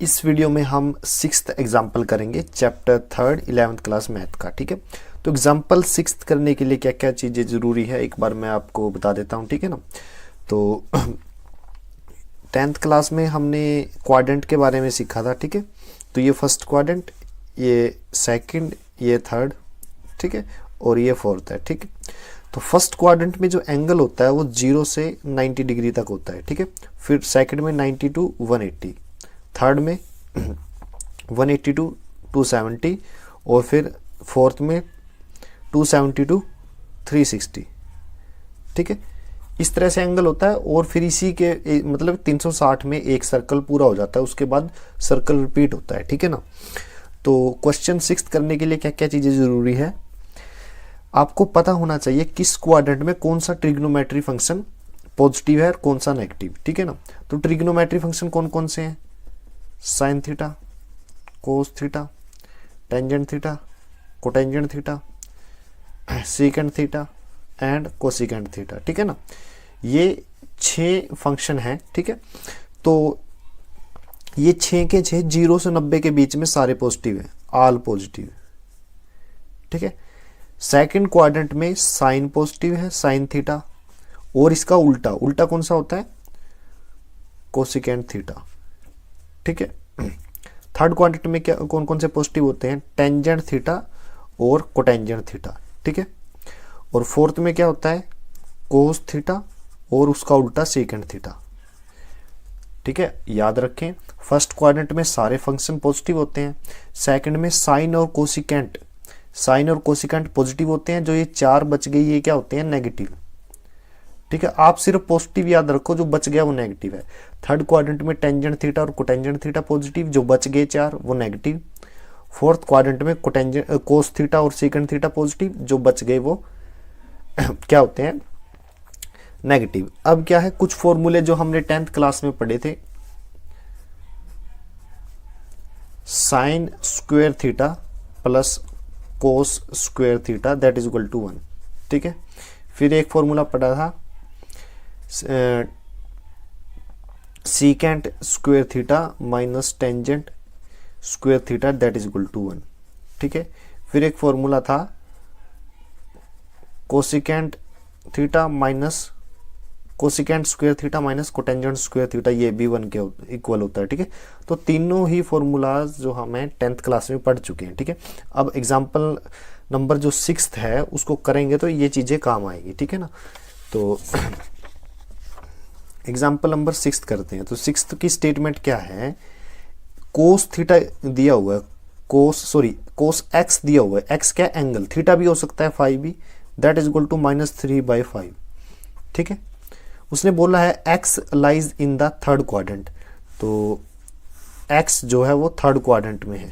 इस वीडियो में हम 6th एग्जाम्पल करेंगे चैप्टर 3 11th क्लास मैथ का। ठीक है, तो एग्जाम्पल 6th करने के लिए क्या क्या चीज़ें ज़रूरी है एक बार मैं आपको बता देता हूँ। ठीक है ना, तो 10th क्लास में हमने क्वाड्रेंट के बारे में सीखा था। ठीक है, तो ये फर्स्ट क्वाड्रेंट, ये सेकंड, ये थर्ड, ठीक है, और ये फोर्थ है। ठीक है, तो फर्स्ट क्वाड्रेंट में जो एंगल होता है वो 0 से 90 डिग्री तक होता है। ठीक है, फिर सेकंड में 90 to 180, थर्ड में 180 to 270 और फिर फोर्थ में 270 to 360। ठीक है, इस तरह से एंगल होता है और फिर इसी के मतलब 360 में एक सर्कल पूरा हो जाता है, उसके बाद सर्कल रिपीट होता है। ठीक है ना, तो क्वेश्चन 6 करने के लिए क्या क्या चीज़ें ज़रूरी है आपको पता होना चाहिए, किस क्वाड्रेंट में कौन सा ट्रिग्नोमेट्री फंक्शन पॉजिटिव है और कौन सा नेगेटिव। ठीक है ना, तो ट्रिग्नोमेट्री फंक्शन कौन कौन से हैं? Sine theta, cos theta, tangent theta, cotangent theta, secant theta and cosecant theta. ठीक है ना, ये 6 फंक्शन हैं। ठीक है, तो ये 6 के 6 0 से 90 के बीच में सारे पॉजिटिव हैं, ऑल पॉजिटिव। ठीक है, सेकंड क्वाड्रेंट में साइन पॉजिटिव है, साइन थीटा, और इसका उल्टा, उल्टा कौन सा होता है? Cosecant theta. ठीक है, थर्ड क्वाड्रेंट में क्या कौन कौन से पॉजिटिव होते हैं? टेंजेंट थीटा और कोटेंजेंट थीटा। ठीक है, और फोर्थ में क्या होता है? कोस थीटा और उसका उल्टा सेकेंड थीटा। ठीक है, याद रखें, फर्स्ट क्वाड्रेंट में सारे फंक्शन पॉजिटिव होते हैं, सेकंड में साइन और कोसिकेंट, साइन और कोसिकेंट पॉजिटिव होते हैं, जो ये 4 बच गई ये क्या होते हैं? नेगेटिव। ठीक है, आप सिर्फ पॉजिटिव याद रखो, जो बच गया वो नेगेटिव है। थर्ड क्वाड्रेंट में टेंजेंट थीटा और कोटेंजेंट थीटा पॉजिटिव, जो बच गए 4 वो नेगेटिव। फोर्थ क्वाड्रेंट में कोटेंजेंट कोस थीटा और सेकेंड थीटा पॉजिटिव, जो बच गए वो क्या होते हैं? नेगेटिव। अब क्या है, कुछ फॉर्मूले जो हमने 10th क्लास में पढ़े थे, sine square theta plus cos square theta that is equal to 1। ठीक है, फिर एक फॉर्मूला पढ़ा था secant square theta minus tangent square theta that is equal to 1। ठीक है, फिर एक फॉर्मूला था cosecant theta minus cosecant square theta minus cotangent square theta, ये भी 1 के इक्वल होता है। ठीक है, तो तीनों ही फॉर्मूलाज जो हमें 10th क्लास में पढ़ चुके हैं। ठीक है, अब एग्जाम्पल नंबर जो 6th है उसको करेंगे तो ये चीज़ें काम आएगी। ठीक है ना, तो एग्जाम्पल नंबर 6 करते हैं। तो 6th की स्टेटमेंट क्या है? कोस थीटा दिया हुआ है, कोस एक्स दिया हुआ है, एक्स क्या? एंगल, थीटा भी हो सकता है, फाई भी, दैट इज इक्वल टू -3/5। ठीक है, उसने बोला है x lies in the third quadrant, तो एक्स जो है वो थर्ड क्वाड्रेंट में है।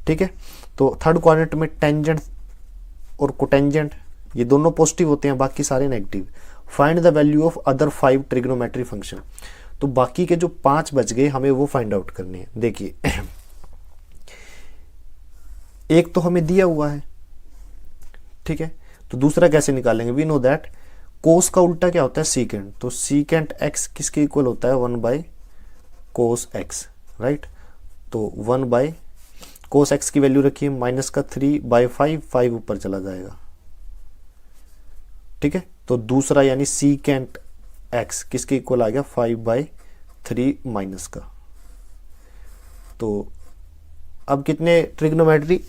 ठीक है, तो थर्ड क्वाड्रेंट में टेंजेंट और कोटेंजेंट ये दोनों पॉजिटिव होते हैं, बाकी सारे negative. Find the value of other 5 trigonometry function, तो बाकी के जो 5 बच गए हमें वो फाइंड आउट करने हैं। देखिए एक तो हमें दिया हुआ है, ठीक है, तो दूसरा कैसे निकालेंगे? वी नो दैट कोस का उल्टा क्या होता है? सीकेंट, तो सीकेंट एक्स किसके इक्वल होता है? 1/कोस एक्स, राइट। तो 1/ कोस एक्स की वैल्यू रखिए माइनस का 3/5, 5 ऊपर चला जाएगा। ठीक है, तो दूसरा यानी सीकेंट एक्स किसके इक्वल आ गया? 5/3 माइनस का। तो अब कितने ट्रिग्नोमेट्री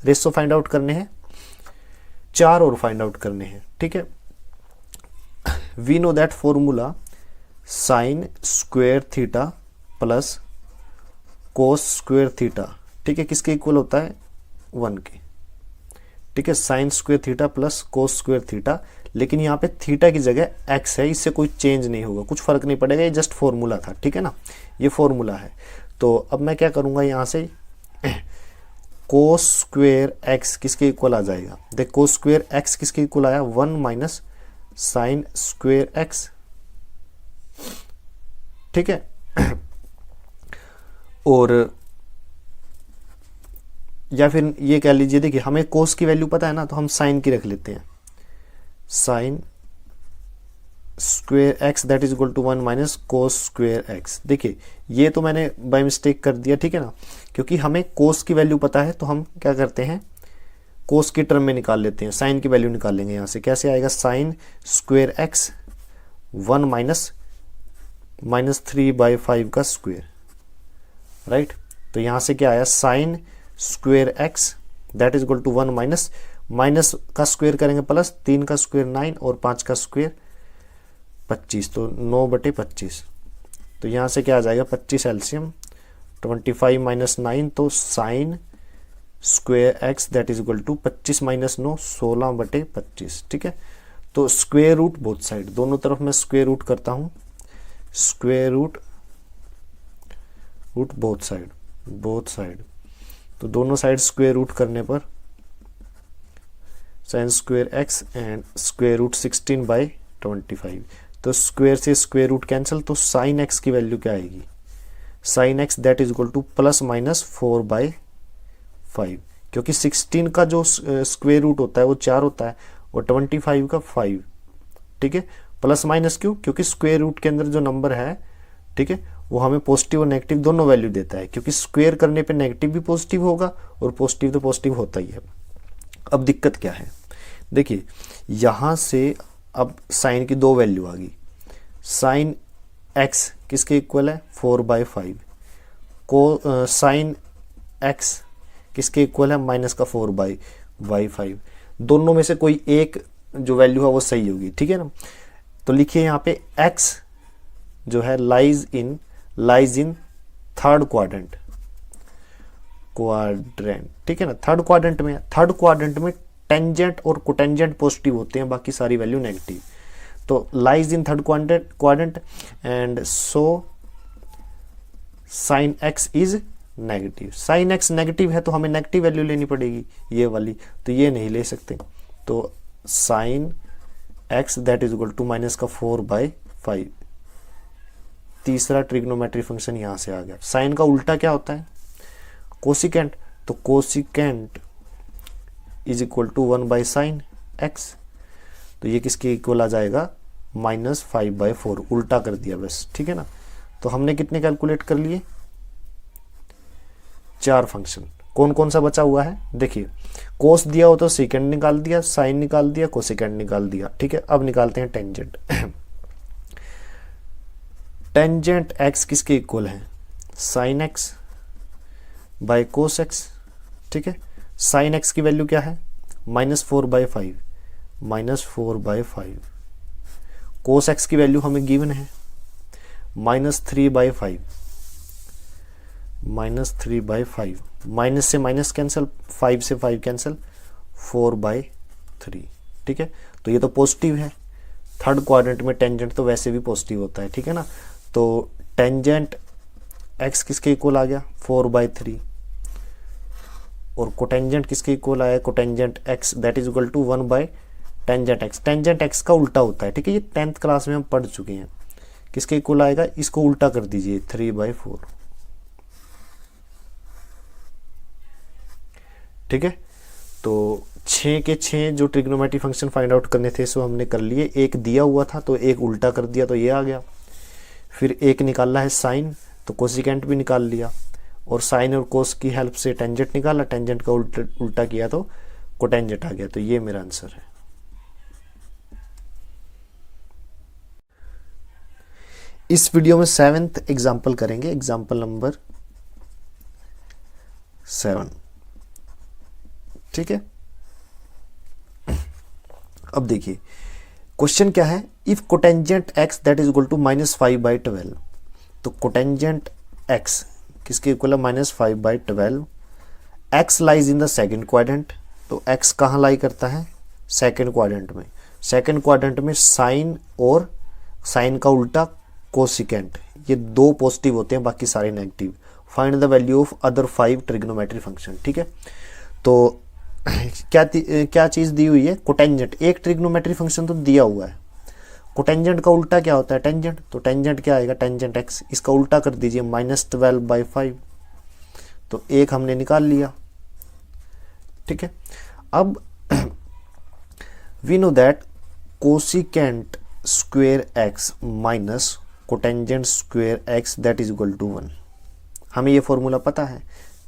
रेशो फाइंड आउट करने हैं? 4 और फाइंड आउट करने हैं। ठीक है, we know that formula sine square theta plus cos square theta, ठीक है, किसके इक्वल होता है? 1 के। ठीक है, sign square theta plus cos square theta, लेकिन यहाँ पे थीटा की जगह एक्स है, इससे कोई चेंज नहीं होगा, कुछ फर्क नहीं पड़ेगा, ये जस्ट फॉर्मूला था। ठीक है ना, ये फॉर्मूला है। तो अब मैं क्या करूँगा, यहाँ से कोस स्क्वायर एक्स किसके इक्वल आ जाएगा? देख, कोस स्क्वायर एक्स किसके इक्वल आया? 1 माइनस साइन स्क्वायर एक्स। ठीक है, और या फिर ये कह लीजिए, देखिए हमें कोस की वैल्यू पता है ना, तो हम साइन की रख लेते हैं, sine square x that is equal to 1 minus cos square x. देखिए ये तो मैंने बाय मिस्टेक कर दिया, ठीक है ना, क्योंकि हमें कोस की वैल्यू पता है तो हम क्या करते हैं, कोस की टर्म में निकाल लेते हैं, साइन की वैल्यू निकाल लेंगे। यहाँ से कैसे आएगा, साइन स्क्वेयर एक्स 1 माइनस 3/5 का स्क्वेयर, राइट। तो यहाँ से क्या आया, sine square x that is equal to 1 minus का स्क्वेयर करेंगे प्लस, 3 का स्क्वेयर 9 और 5 का स्क्वेयर 25, तो 9/25। तो यहाँ से क्या आ जाएगा, 25 एलसीएम 25 माइनस 9, तो sine square x that is equal to 25 minus 9 16/25, ठीक है। तो स्क्वेयर रूट बोथ साइड, दोनों तरफ मैं स्क्वेयर रूट करता हूँ, स्क्वेयर रूट बोथ साइड, तो दोनों साइड स्क्वेयर रूट करने पर sine square x and square root 16/25। तो स्क्वेयर से स्क्वेयर रूट कैंसिल, तो साइन एक्स की वैल्यू क्या आएगी, sine x that is equal to plus minus 4/5, क्योंकि 16 का जो स्क्वेयर रूट होता है वो 4 होता है और 25 का 5, ठीक है। प्लस माइनस क्यों, क्योंकि स्क्वेयर रूट के अंदर जो नंबर है, ठीक है, वो हमें पॉजिटिव और नेगेटिव दोनों वैल्यू देता है, क्योंकि स्क्वेयर करने पे नेगेटिव भी पॉजिटिव होगा और पॉजिटिव तो पॉजिटिव होता ही है। अब दिक्कत क्या है, देखिए यहाँ से अब साइन की 2 वैल्यू आ गई, साइन एक्स किसके इक्वल है 4/5, को साइन एक्स किसके इक्वल है माइनस का 4/5, दोनों में से कोई एक जो वैल्यू है वो सही होगी, ठीक है ना। तो लिखिए यहाँ पे x जो है लाइज इन थर्ड क्वाड्रेंट, ठीक है ना। थर्ड क्वाड्रेंट में टेंजेंट और कोटेंजेंट पॉजिटिव होते हैं, बाकी सारी वैल्यू नेगेटिव। तो lies in third quadrant and so sine x is negative. Sine x negative है तो हमें नेगेटिव वैल्यू लेनी पड़ेगी ये वाली, तो ये नहीं ले सकते। तो sine x that is equal to minus का 4/5, तीसरा ट्रिग्नोमेट्री फंक्शन यहां से आ गया। साइन का उल्टा क्या होता है, कोसिकेंट, तो cosecant is equal to 1/sin x, तो ये किसके इक्वल आ जाएगा -5/4, उल्टा कर दिया बस, ठीक है ना। तो हमने कितने कैलकुलेट कर लिए, 4 फंक्शन। कौन कौन सा बचा हुआ है, देखिए कोस दिया हो तो सेकेंड निकाल दिया, साइन निकाल दिया, कोसिकेंट निकाल दिया, ठीक है। अब निकालते हैं टेंजेंट। टेंजेंट x किसके इक्वल है, sine x by cos x, ठीक है। साइन एक्स की वैल्यू क्या है -4/5, कोस एक्स की वैल्यू हमें गिवन है -3/5, माइनस से माइनस कैंसिल, 5 से 5 कैंसिल, 4/3, ठीक है। तो ये तो पॉजिटिव है, थर्ड क्वाड्रेंट में टेंजेंट तो वैसे भी पॉजिटिव होता है, ठीक है ना। तो टेंजेंट x किसके इक्वल आ गया 4/3, और कोटेंजेंट किसके इक्वल आया, cotangent x that is equal to 1/टेंजेंट x। टेंजेंट x का उल्टा होता है, ठीक है, ये 10th क्लास में हम पढ़ चुके हैं। किसके इक्वल आएगा, इसको उल्टा कर दीजिए 3/4, ठीक है। तो 6 के 6 जो ट्रिग्नोमेट्री फंक्शन फाइंड आउट करने थे सो हमने कर लिए। एक दिया हुआ था तो एक उल्टा कर दिया तो ये आ गया। फिर एक निकालना है साइन, तो कोसिकेंट भी निकाल लिया, और साइन और कोस की हेल्प से टेंजेंट निकाला, टेंजेंट का उल्टा किया तो कोटेंजेंट आ गया। तो ये मेरा आंसर है। इस वीडियो में 7th एग्जाम्पल करेंगे, एग्जाम्पल नंबर 7, ठीक है। अब देखिए क्वेश्चन क्या है, if cotangent x that is equal to -5/12, तो कोटेंजेंट x किसके इक्वल है -5/12, x lies in the second quadrant, तो x कहाँ लाई करता है सेकंड क्वाड्रेंट में। सेकंड क्वाड्रेंट में साइन और साइन का उल्टा कोसिकेंट, ये 2 पॉजिटिव होते हैं, बाकी सारे negative. Find the value of other 5 trigonometry function, ठीक है। तो क्या चीज दी हुई है, कोटेंजेंट, एक ट्रिग्नोमेट्री फंक्शन तो दिया हुआ है। कोटेंजेंट का उल्टा क्या होता है टेंजेंट, तो टेंजेंट क्या आएगा टेंजेंट x, इसका उल्टा कर दीजिए -12/5, तो एक हमने निकाल लिया, ठीक है। अब we know that cosecant square x minus cotangent square x that is equal to 1। हमें ये फॉर्मूला पता है,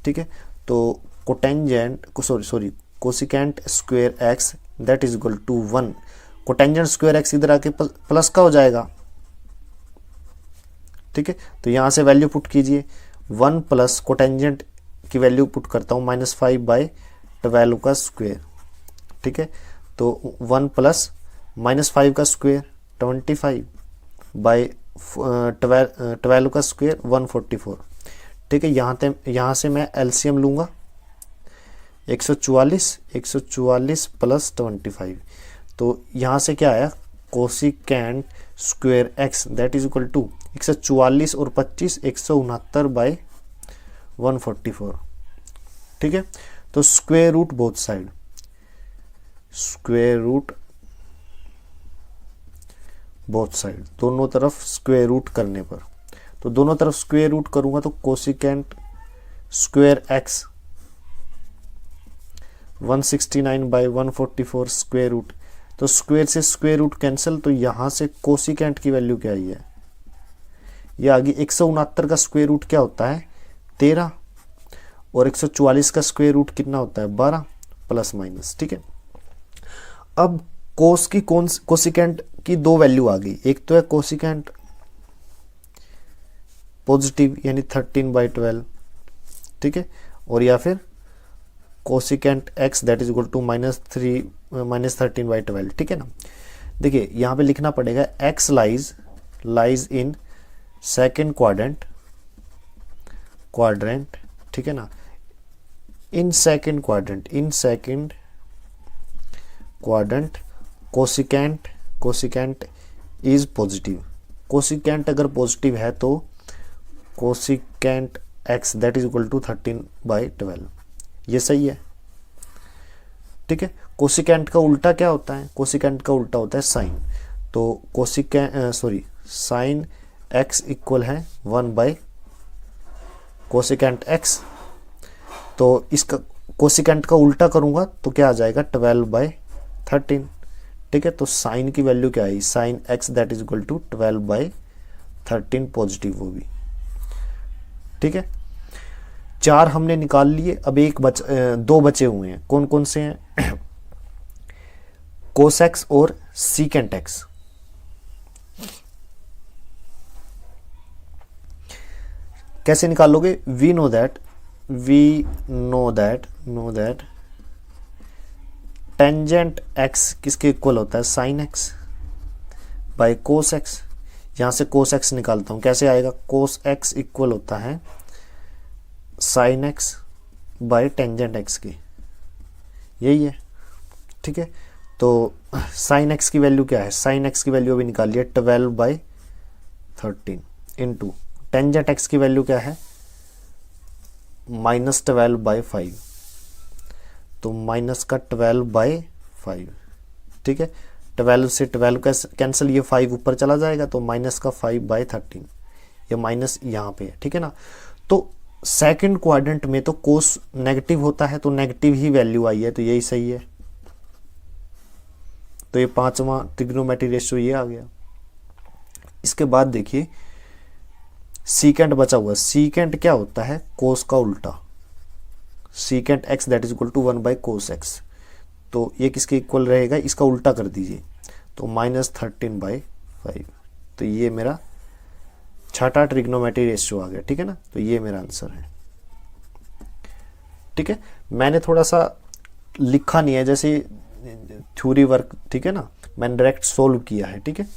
ठीक है। तो cotangent sorry cosecant square x that is equal to 1। Cotangent square x इधर आके प्लस का हो जाएगा, ठीक है। तो यहां से वैल्यू पुट कीजिए, 1 प्लस कोटेंजेंट की वैल्यू पुट करता हूं -5/12 का स्क्वेयर, ठीक है। तो 1 प्लस -5 का स्क्वेयर 25/12 का स्क्वेयर 144, ठीक है। यहाँ से मैं एलसीएम लूंगा 144 प्लस 25। तो यहाँ से क्या आया, cosecant square x that is equal to 144 और 25 169/144, ठीक है। तो square root both side, square root both side, दोनों तरफ स्क्वेयर रूट करने पर, तो दोनों तरफ स्क्वेयर रूट करूंगा तो cosecant square x 169/144 square root, तो स्क्वेयर से स्क्वेयर रूट कैंसिल, तो यहां से कोसिकेंट की वैल्यू क्या आई है, ये आ गई 169 का स्क्वेयर रूट क्या होता है 13, और 144 का स्क्वेयर रूट कितना होता है 12 प्लस माइनस, ठीक है। अब कोसिकेंट की दो वैल्यू आ गई, एक तो है कोसिकेंट पॉजिटिव यानी 13/12, ठीक है, और या फिर cosecant x that is equal to -13/12, ठीक है ना। देखिए यहां पे लिखना पड़ेगा x lies in second quadrant, ठीक है ना, in second quadrant cosecant is positive. Cosecant अगर पॉजिटिव है तो cosecant x that is equal to 13/12, ये सही है, ठीक है। कोसिकेंट का उल्टा क्या होता है, कोसिकेंट का उल्टा होता है साइन, तो साइन एक्स इक्वल है 1/कोसिकेंट एक्स, तो इसका कोसिकेंट का उल्टा करूंगा तो क्या आ जाएगा 12/13, ठीक है। तो साइन की वैल्यू क्या आई, sine x that is equal to 12/13 positive, वो भी ठीक है। 4 हमने निकाल लिए, अब 2 बचे हुए हैं, कौन कौन से हैं कोस एक्स और सीकेंट एक्स। कैसे निकालोगे, we know that tangent x किसके इक्वल होता है sine x by cos x. यहां से कोस एक्स निकालता हूं, कैसे आएगा, कोस एक्स इक्वल होता है sine x bye tangent x की, यही है, ठीक है। तो साइन एक्स की वैल्यू क्या है, साइन एक्स की वैल्यू अभी निकालिए 12/13 इंटू टेंजेंट एक्स की वैल्यू क्या है -12/5, तो माइनस का 12/5, ठीक है। 12 से 12 का कैंसिल, ये 5 ऊपर चला जाएगा तो माइनस का 5/13, ये माइनस यहाँ पे है, ठीक है ना। तो सेकंड क्वाड्रेंट में तो कोस नेगेटिव होता है, तो नेगेटिव ही वैल्यू आई है, तो यही सही है। तो ये 5वां ट्रिग्नोमेट्री रेशियो ये आ गया। इसके बाद देखिए सीकेंट बचा हुआ, सीकेंट क्या होता है कोस का उल्टा, secant x that is equal to 1/कोस एक्स, तो ये किसके इक्वल रहेगा, इसका उल्टा कर दीजिए, तो -13/5, तो ये मेरा 6वां ट्रिग्नोमेट्री रेशियो आ गया, ठीक है ना। तो ये मेरा आंसर है, ठीक है। मैंने थोड़ा सा लिखा नहीं है जैसे थ्योरी वर्क, ठीक है ना, मैंने डायरेक्ट सोल्व किया है, ठीक है।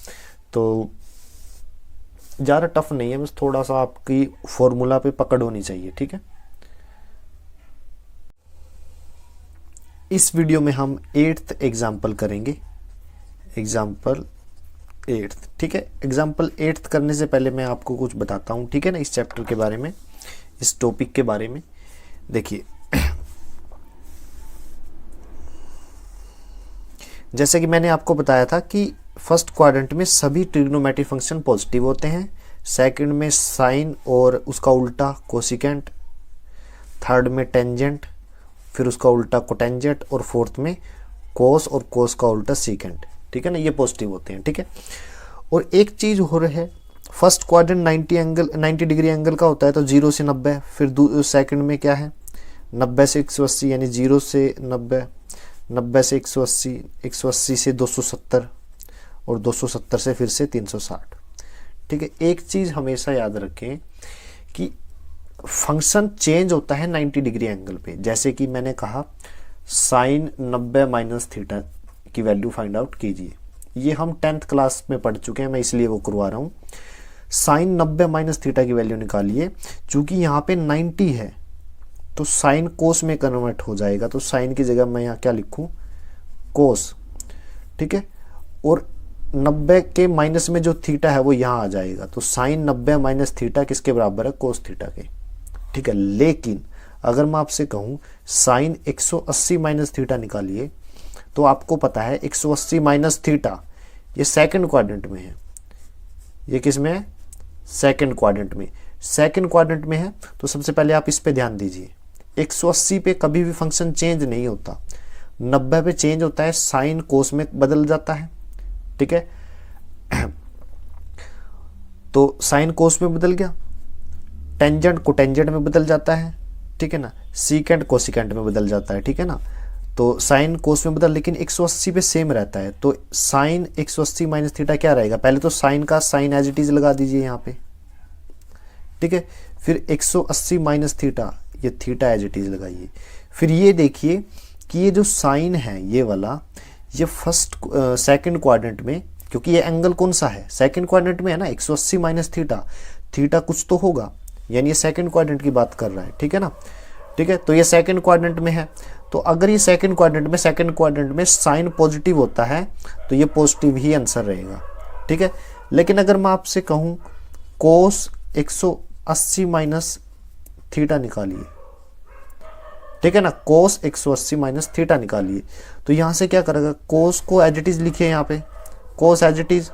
तो ज़्यादा टफ नहीं है, बस थोड़ा सा आपकी फॉर्मूला पे पकड़ होनी चाहिए, ठीक है। इस वीडियो में हम 8th एग्जाम्पल करेंगे, एग्जाम्पल 8th, ठीक है। एग्जाम्पल 8th करने से पहले मैं आपको कुछ बताता हूँ, ठीक है ना, इस चैप्टर के बारे में, इस टॉपिक के बारे में। देखिए जैसे कि मैंने आपको बताया था कि फर्स्ट क्वाड्रेंट में सभी ट्रिग्नोमेट्रिक फंक्शन पॉजिटिव होते हैं, सेकंड में साइन और उसका उल्टा कोसिकेंट, थर्ड में टेंजेंट फिर उसका उल्टा कोटेंजेंट, और फोर्थ में कोस और कोस का उल्टा सीकेंट, ठीक है ना, ये पॉजिटिव होते हैं, ठीक है। और एक चीज हो रही है, फर्स्ट क्वाड्रेंट 90 डिग्री एंगल का होता है, तो 0 से 90, फिर सेकंड में क्या है 90 से 180, यानी 0 से 90, 90 से 180, 180 से 270 और 270 से फिर से 360। ठीक है, एक चीज हमेशा याद रखें कि फंक्शन चेंज होता है 90 डिग्री एंगल पे। जैसे कि मैंने कहा साइन 90 माइनस थीटा की वैल्यू फाइंड आउट कीजिए, ये हम 10th क्लास में पढ़ चुके हैं, मैं इसलिए वो करवा रहा हूँ। साइन 90 माइनस थीटा की वैल्यू निकालिए, चूंकि यहाँ पे 90 है तो साइन कोस में कन्वर्ट हो जाएगा, तो साइन की जगह मैं यहाँ क्या लिखूं कोस। ठीक है, और 90 के माइनस में जो थीटा है वो यहाँ आ जाएगा, तो साइन 90 माइनस थीटा किसके बराबर है कोस थीटा के। ठीक है, लेकिन अगर मैं आपसे कहूँ साइन 180 माइनस थीटा निकालिए, तो आपको पता है 180 माइनस थीटा ये सेकंड क्वाड्रेंट में है, ये किस में है सेकंड क्वाड्रेंट में। सेकंड क्वाड्रेंट में है तो सबसे पहले आप इस पे ध्यान दीजिए, 180 पे कभी भी फंक्शन चेंज नहीं होता, 90 पे चेंज होता है, साइन कोस में बदल जाता है। ठीक है, तो साइन कोस में बदल गया, टेंजेंट कोटेंजेंट में बदल जाता है। ठीक है ना, सीकेंट कोसिकेंट में बदल जाता है। ठीक है ना, तो साइन कोस में बदल, लेकिन 180 पे सेम रहता है, तो साइन 180 माइनस थीटा क्या रहेगा, पहले तो साइन का साइन एज इट इज लगा दीजिए यहाँ पे। ठीक है, फिर 180 माइनस थीटा, ये थीटा एज इट इज लगाइए। फिर ये देखिए कि ये जो साइन है ये वाला, ये फर्स्ट सेकंड क्वाड्रेंट में, क्योंकि ये एंगल कौन सा है सेकंड क्वाड्रेंट में है ना, 180 माइनस थीटा, थीटा कुछ तो होगा, यानी ये सेकंड क्वाड्रेंट की बात कर रहा है। ठीक है ना, ठीक है, तो ये सेकंड क्वाड्रेंट में है, तो अगर ये सेकंड क्वाड्रेंट में साइन पॉजिटिव होता है तो ये पॉजिटिव ही आंसर रहेगा। ठीक है, लेकिन अगर मैं आपसे कहूं कोस 180 माइनस थीटा निकालिए, ठीक है ना, कोस 180 माइनस थीटा निकालिए, तो यहां से क्या करेगा, कोस को एज इट इज लिखिए यहाँ पे, कोस एज इट इज।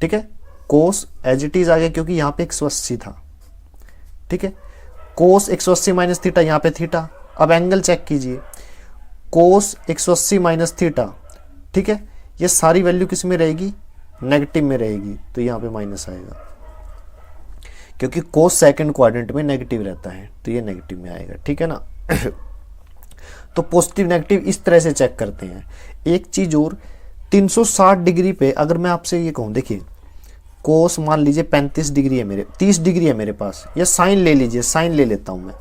ठीक है, कोस एज इट इज आ गया क्योंकि यहाँ पे 180 था। ठीक है, कोस 180 माइनस थीटा, यहाँ पे थीटा। अब एंगल चेक कीजिए, कोस 180 माइनस थीटा। ठीक है, ये सारी वैल्यू किस में रहेगी नेगेटिव में रहेगी, तो यहाँ पे माइनस आएगा, क्योंकि कोस सेकंड क्वाड्रेंट में नेगेटिव रहता है, तो ये नेगेटिव में आएगा। ठीक है ना, तो पॉजिटिव नेगेटिव इस तरह से चेक करते हैं। एक चीज और, 360 डिग्री पे अगर मैं आपसे ये कहूँ, देखिए कोस मान लीजिए 35 डिग्री है मेरे, 30 डिग्री है मेरे पास, या साइन ले लीजिए, साइन ले लेता हूं मैं,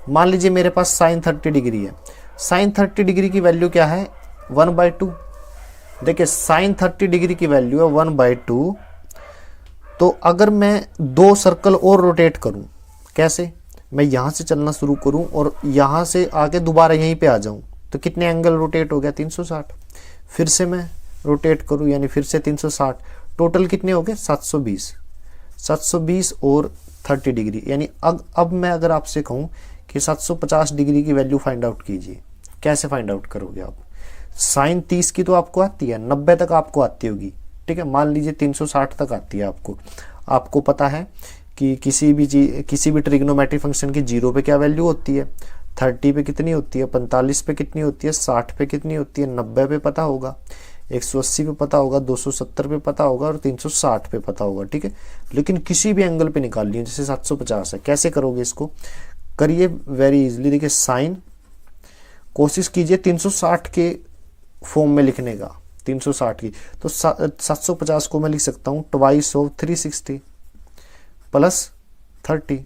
मान लीजिए मेरे पास साइन 30 डिग्री है। साइन 30 डिग्री की वैल्यू क्या है 1/2। देखिए साइन 30 डिग्री की वैल्यू है 1/2, तो अगर मैं 2 सर्कल और रोटेट करूं, कैसे, मैं यहां से चलना शुरू करूं और यहां से आके दोबारा यहीं पे आ जाऊं, तो कितने एंगल रोटेट हो गया 360। फिर से मैं रोटेट करूं यानी फिर से 360, टोटल कितने हो गए 720 और 30 डिग्री, यानी अब मैं अगर आपसे कहूं कि 750 डिग्री की वैल्यू फाइंड आउट कीजिए, कैसे फाइंड आउट करोगे आप। साइन 30 की तो आपको आती है, 90 तक आपको आती होगी। ठीक है, मान लीजिए 360 तक आती है आपको पता है कि किसी भी ट्रिग्नोमेट्रिक फंक्शन की 0 पे क्या वैल्यू होती है, 30 पे कितनी होती है, 45 पे कितनी होती है, 60 पे कितनी होती है, 90 पे पता होगा, 180 पे पता होगा, 270 पे पता होगा और 360 पे पता होगा। ठीक है, लेकिन किसी भी एंगल पे निकाल लिए, जैसे 750 है, कैसे करोगे इसको, करिए वेरी इजीली। देखिए साइन, कोशिश कीजिए 360 के फॉर्म में लिखने का, 360 की, तो 750 को मैं लिख सकता हूं ट्वाइस ऑफ 360 प्लस 30।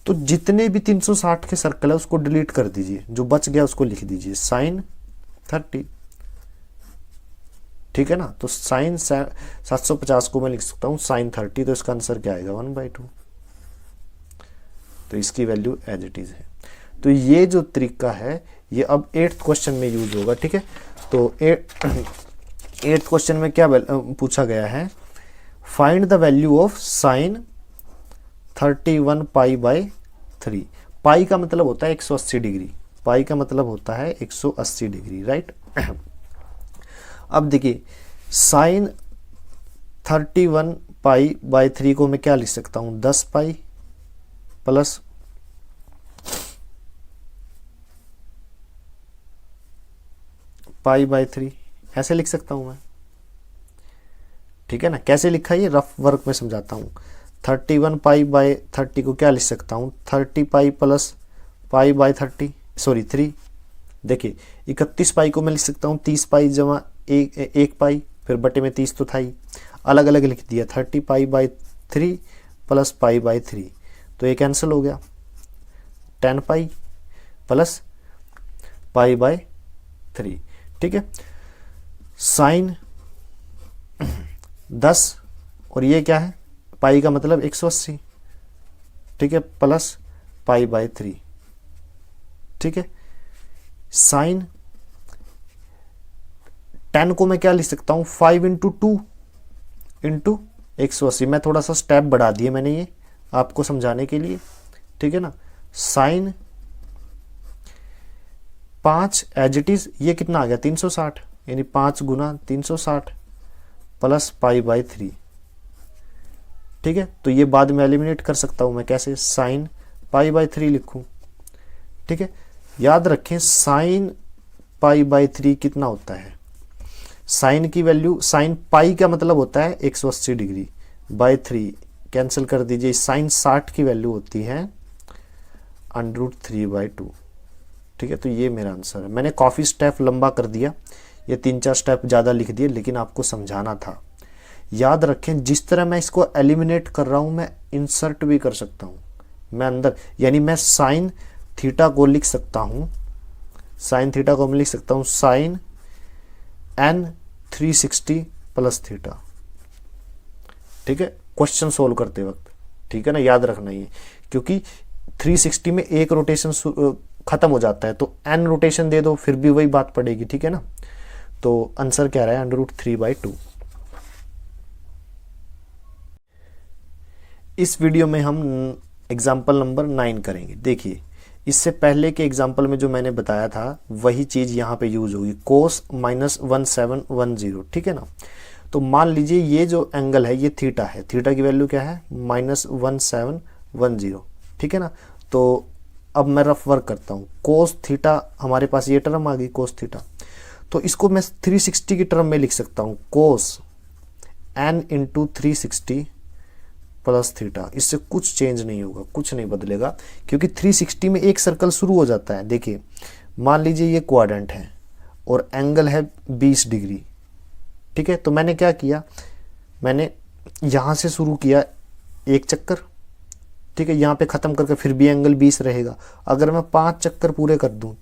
तो जितने भी 360 के सर्कल है उसको डिलीट कर दीजिए, जो बच गया उसको लिख दीजिए साइन 30। ठीक है ना, तो साइन 750 को मैं लिख सकता हूं साइन 30, तो इसका आंसर क्या आएगा 1/2, तो इसकी वैल्यू एज इट इज है। तो ये जो तरीका है ये अब 8th क्वेश्चन में यूज होगा। ठीक है, तो 8th क्वेश्चन में क्या पूछा गया है, find the value of sine 31 π/3। पाई का मतलब होता है 180 डिग्री, पाई का मतलब होता है 180 डिग्री, राइट। अब देखिए साइन 31 π/3 को मैं क्या लिख सकता हूं 10 पाई प्लस π/3, ऐसे लिख सकता हूं मैं। ठीक है ना। कैसे लिखा है ये रफ वर्क में समझाता हूँ। 31 पाई बाय 30 को क्या लिख सकता हूँ, 30 पाई प्लस पाई बाय 3। देखिए 31 पाई को मैं लिख सकता हूँ 30 पाई जमा एक पाई, फिर बटे में 30 तो था ही, अलग अलग लिख दिया। 30 pi by 3 plus pi by 3, तो ये कैंसिल हो गया। 10 पाई प्लस पाई बाय 3, ठीक है। साइन 10 और ये क्या है, पाई का मतलब 180, ठीक है, प्लस पाई बाय 3, ठीक है। साइन 10 को मैं क्या लिख सकता हूं, 5 इंटू 2 इंटू 180। मैं थोड़ा सा स्टेप बढ़ा दिए मैंने ये आपको समझाने के लिए, ठीक है ना। साइन 5 एज इट इज, ये कितना आ गया 360, यानी 5 गुना 360 प्लस पाई बाय 3, ठीक है। तो ये बाद में एलिमिनेट कर सकता हूं मैं, कैसे, साइन पाई बाय 3 लिखूं, ठीक है। याद रखें साइन पाई बाय 3 कितना होता है, साइन की वैल्यू, साइन पाई का मतलब होता है 180 डिग्री, बाय 3 कैंसिल कर दीजिए, साइन 60 की वैल्यू होती है √3/2, ठीक है। तो ये मेरा आंसर है। मैंने काफ़ी स्टेप लंबा कर दिया, ये 3-4 स्टेप ज़्यादा लिख दिए, लेकिन आपको समझाना था। याद रखें जिस तरह मैं इसको एलिमिनेट कर रहा हूँ, मैं इंसर्ट भी कर सकता हूँ मैं अंदर, यानी मैं साइन थीटा को लिख सकता हूँ, साइन थीटा को मैं लिख सकता हूँ साइन n 360 प्लस थीटा, ठीक है, क्वेश्चन सोल्व करते वक्त, ठीक है ना। याद रखना ये, क्योंकि 360 में एक रोटेशन खत्म हो जाता है, तो n रोटेशन दे दो फिर भी वही बात पड़ेगी, ठीक है ना। तो आंसर क्या रहा है, √3/2। इस वीडियो में हम एग्जाम्पल नंबर 9 करेंगे। देखिए इससे पहले के एग्जाम्पल में जो मैंने बताया था वही चीज यहाँ पे यूज होगी, कोस -1710, ठीक है ना। तो मान लीजिए ये जो एंगल है ये थीटा है, थीटा की वैल्यू क्या है -1710, ठीक है ना। तो अब मैं रफ वर्क करता हूँ, कोस थीटा हमारे पास ये टर्म आ गई कोस थीटा, तो इसको मैं 360 की टर्म में लिख सकता हूँ, कोस n इंटू 360 प्लस थीटा। इससे कुछ चेंज नहीं होगा, कुछ नहीं बदलेगा, क्योंकि 360 में एक सर्कल शुरू हो जाता है। देखिए मान लीजिए ये क्वाड्रेंट है और एंगल है 20 डिग्री, ठीक है। तो मैंने क्या किया, मैंने यहाँ से शुरू किया एक चक्कर, ठीक है, यहाँ पे ख़त्म करके फिर भी एंगल 20 रहेगा। अगर मैं 5 चक्कर पूरे कर दूँ,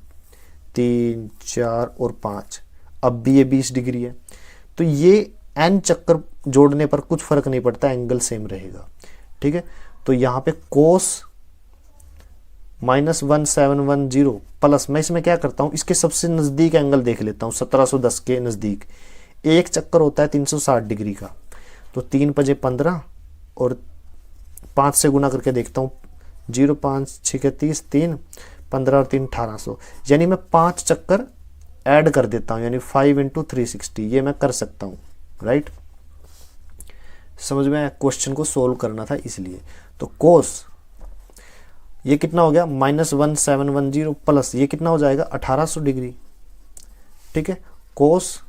3, 4 और 5, अब भी ये 20 डिग्री है, तो ये n चक्कर जोड़ने पर कुछ फर्क नहीं पड़ता, एंगल सेम रहेगा, ठीक है। तो यहाँ पे कोस -1710 प्लस, मैं इसमें क्या करता हूँ, इसके सबसे नज़दीक एंगल देख लेता हूँ, 1710 के नज़दीक एक चक्कर होता है 360 डिग्री का, तो 3 × 15 और 5 से गुना करके देखता हूँ, 0 5 6 30, 3 15 और 3 1800, यानी मैं 5 चक्कर ऐड कर देता हूँ, यानी 5 × 360, ये मैं कर सकता हूँ, राइट। समझ में आया, क्वेश्चन को सोल्व करना था इसलिए। तो कोस ये कितना हो गया -1710 प्लस ये कितना हो जाएगा 1800 डिग्री, ठीक है। कोस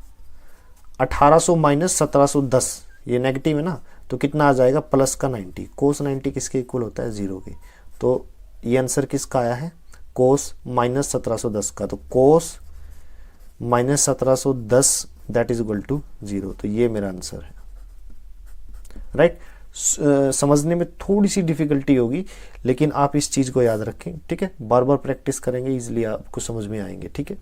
1800 माइनस 1710, ये नेगेटिव है ना, तो कितना आ जाएगा प्लस का 90। कोस 90 किसके इक्वल होता है, 0 के। तो ये आंसर किसका आया है, कोस -1710 का। तो कोस -1710 दैट इज इक्वल टू 0। तो ये मेरा आंसर है, राइट। समझने में थोड़ी सी डिफिकल्टी होगी, लेकिन आप इस चीज को याद रखें, ठीक है। बार बार प्रैक्टिस करेंगे, इजीली आपको समझ में आएंगे, ठीक है।